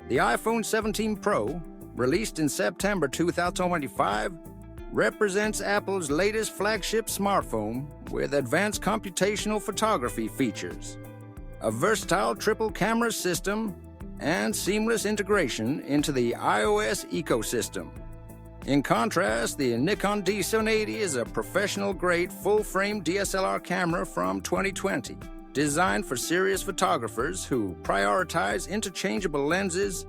The iPhone 17 Pro, released in September 2025, represents Apple's latest flagship smartphone with advanced computational photography features, a versatile triple camera system, and seamless integration into the iOS ecosystem. In contrast, the Nikon D780 is a professional-grade full-frame DSLR camera from 2020, designed for serious photographers who prioritize interchangeable lenses,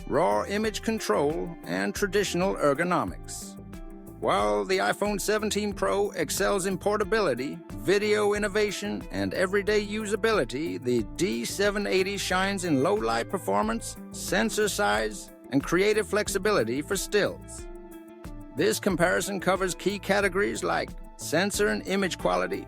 raw image control, and traditional ergonomics. While the iPhone 17 Pro excels in portability, video innovation, and everyday usability, the D780 shines in low-light performance, sensor size, and creative flexibility for stills. This comparison covers key categories like sensor and image quality,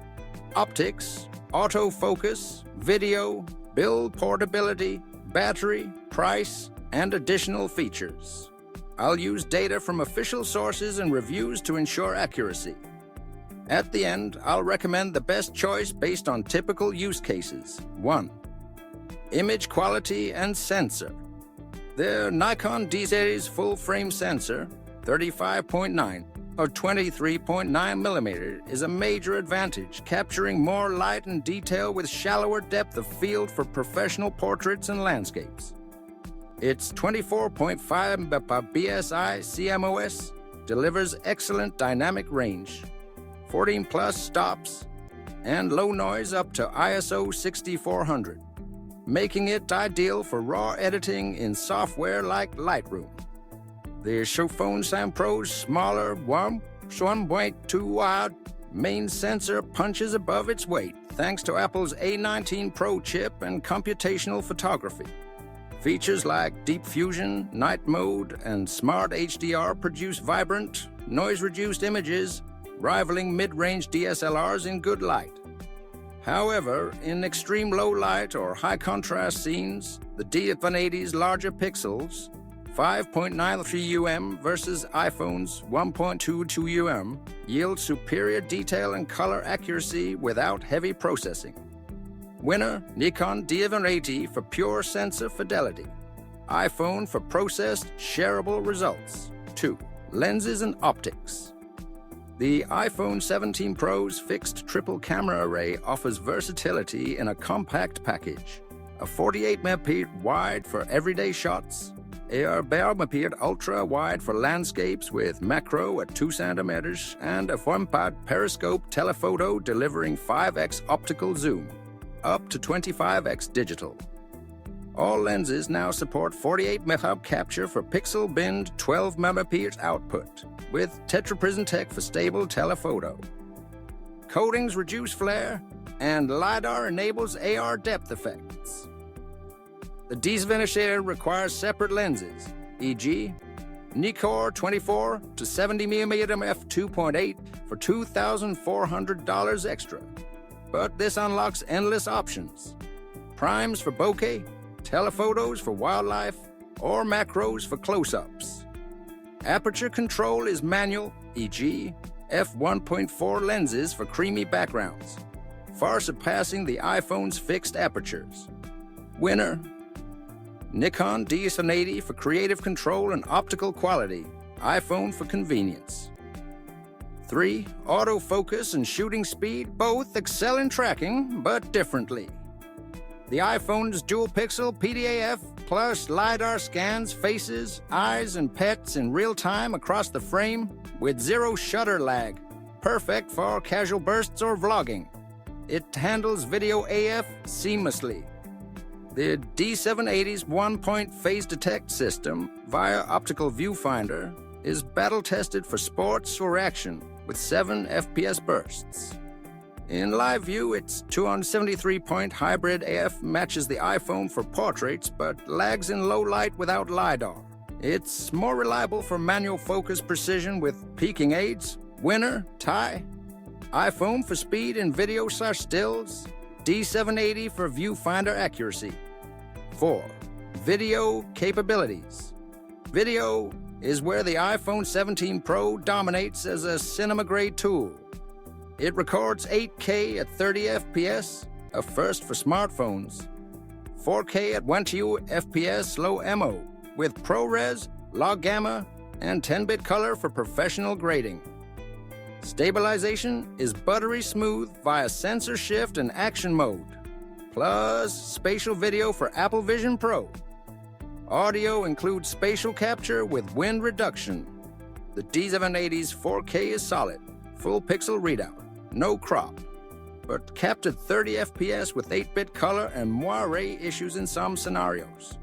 optics, autofocus, video, build portability, battery, price, and additional features. I'll use data from official sources and reviews to ensure accuracy. At the end, I'll recommend the best choice based on typical use cases. 1. Image quality and sensor. The Nikon D780's full-frame sensor, 35.9 or 23.9 millimeter, is a major advantage, capturing more light and detail with shallower depth of field for professional portraits and landscapes. Its 24.5 BSI CMOS delivers excellent dynamic range, 14+ stops, and low noise up to ISO 6400, making it ideal for raw editing in software like Lightroom. The Showdown Pro's smaller 1.2 watt main sensor punches above its weight thanks to Apple's A19 Pro chip and computational photography. Features like Deep Fusion, Night Mode, and Smart HDR produce vibrant, noise-reduced images, rivaling mid-range DSLRs in good light. However, in extreme low light or high-contrast scenes, the D780's larger pixels, 5.93 UM versus iPhone's 1.22 UM, yield superior detail and color accuracy without heavy processing. Winner, Nikon D780 for pure sensor fidelity. iPhone for processed, shareable results. 2. Lenses and optics. The iPhone 17 Pro's fixed triple camera array offers versatility in a compact package. A 48-megapixel wide for everyday shots, a 12-megapixel ultra-wide for landscapes with macro at 2 centimeters, and a 1-pod periscope telephoto delivering 5x optical zoom, up to 25x digital. All lenses now support 48-megapixel capture for pixel binned 12-megapixel output, with tetraprism tech for stable telephoto. Coatings reduce flare, and LiDAR enables AR depth effects. The D780 requires separate lenses, e.g., Nikkor 24 to 70mm f2.8 for $2,400 extra. But this unlocks endless options. Primes for bokeh, telephotos for wildlife, or macros for close-ups. Aperture control is manual, e.g., f1.4 lenses for creamy backgrounds, far surpassing the iPhone's fixed apertures. Winner, Nikon D780 for creative control and optical quality, iPhone for convenience. 3. Autofocus and shooting speed both excel in tracking, but differently. The iPhone's dual-pixel PDAF plus LiDAR scans faces, eyes, and pets in real time across the frame with zero shutter lag, perfect for casual bursts or vlogging. It handles video AF seamlessly. The D780's one-point phase detect system via optical viewfinder is battle-tested for sports or action with 7 FPS bursts. In live view, its 273-point hybrid AF matches the iPhone for portraits but lags in low light without LiDAR. It's more reliable for manual focus precision with peaking aids. Winner, tie. iPhone for speed in video/stills. D780 for viewfinder accuracy. 4. Video capabilities. Video is where the iPhone 17 Pro dominates as a cinema-grade tool. It records 8K at 30 FPS, a first for smartphones, 4K at 120 FPS low MO, with ProRes, log gamma, and 10-bit color for professional grading. Stabilization is buttery smooth via sensor shift and action mode, plus spatial video for Apple Vision Pro. Audio includes spatial capture with wind reduction. The D780's 4K is solid, full pixel readout, no crop, but capped at 30 FPS with 8-bit color and moire issues in some scenarios.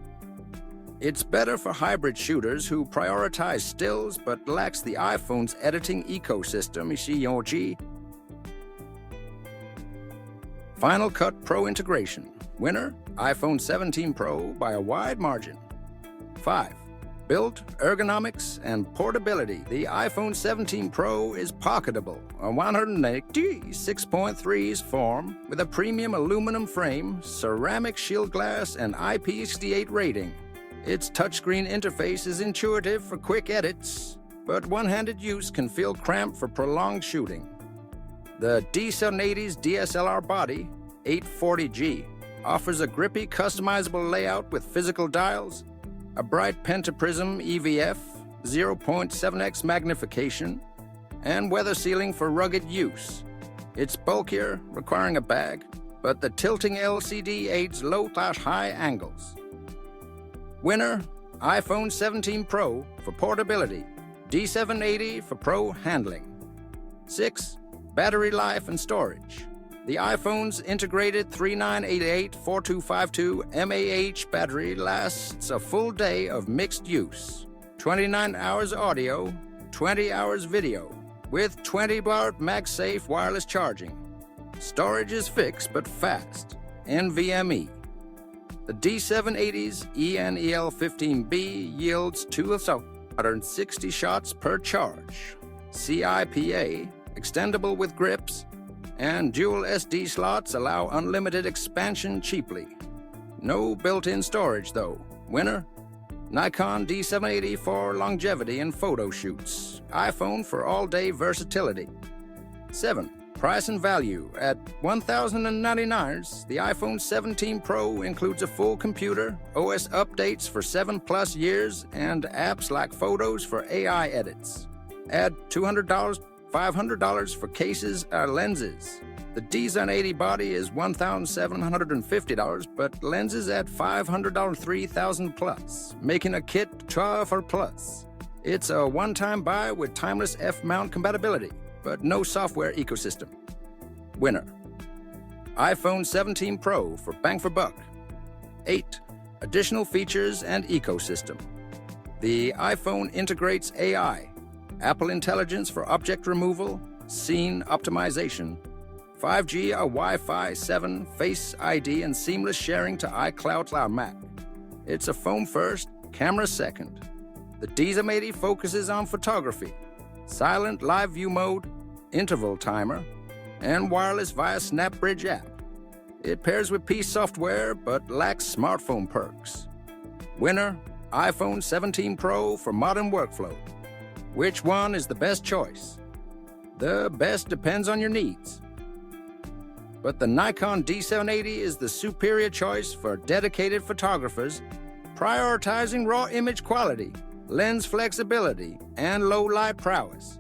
It's better for hybrid shooters who prioritize stills but lacks the iPhone's editing ecosystem. Final Cut Pro integration. Winner, iPhone 17 Pro by a wide margin. 5. Built, ergonomics, and portability. The iPhone 17 Pro is pocketable, a 180 6.3's form with a premium aluminum frame, ceramic shield glass, and IP68 rating. Its touchscreen interface is intuitive for quick edits, but one-handed use can feel cramped for prolonged shooting. The D780's DSLR body, 840G, offers a grippy, customizable layout with physical dials, a bright pentaprism EVF, 0.7x magnification, and weather sealing for rugged use. It's bulkier, requiring a bag, but the tilting LCD aids low-high angles. Winner, iPhone 17 Pro for portability, D780 for pro handling. 6. Battery life and storage. The iPhone's integrated 3988-4252 mAh battery lasts a full day of mixed use. 29 hours audio, 20 hours video, with 20-watt MagSafe wireless charging. Storage is fixed but fast, NVMe. The D780's ENEL15B yields 260 shots per charge. CIPA, extendable with grips, and dual SD slots allow unlimited expansion cheaply. No built-in storage, though. Winner, Nikon D780 for longevity and photo shoots. iPhone for all-day versatility. 7. Price and value. At $1,099, the iPhone 17 Pro includes a full computer, OS updates for 7+ years, and apps like Photos for AI edits. Add $200, $500 for cases or lenses. The D780 body is $1,750, but lenses at $500, $3,000+, making a kit $12+. It's a one-time buy with timeless F-mount compatibility, but no software ecosystem. Winner, iPhone 17 Pro for bang for buck. 8. Additional features and ecosystem. The iPhone integrates AI, Apple Intelligence for object removal, scene optimization, 5G or Wi-Fi 7, Face ID, and seamless sharing to iCloud or Mac. It's a phone first, camera second. The D780 focuses on photography, silent live view mode, interval timer, and wireless via SnapBridge app. It pairs with P software but lacks smartphone perks. Winner, iPhone 17 Pro for modern workflow. Which one is the best choice? The best depends on your needs. But the Nikon D780 is the superior choice for dedicated photographers, prioritizing raw image quality, lens flexibility, and low light prowess.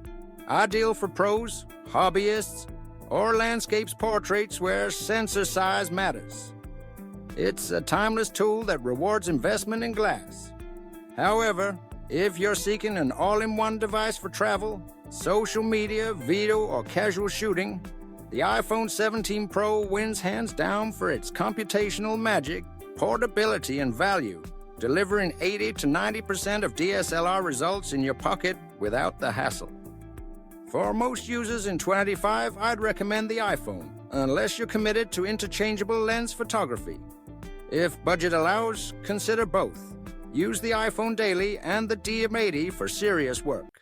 Ideal for pros, hobbyists, or landscapes portraits where sensor size matters. It's a timeless tool that rewards investment in glass. However, if you're seeking an all-in-one device for travel, social media, video, or casual shooting, the iPhone 17 Pro wins hands down for its computational magic, portability, and value, delivering 80 to 90% of DSLR results in your pocket without the hassle. For most users in 2025, I'd recommend the iPhone, unless you're committed to interchangeable lens photography. If budget allows, consider both. Use the iPhone daily and the D780 for serious work.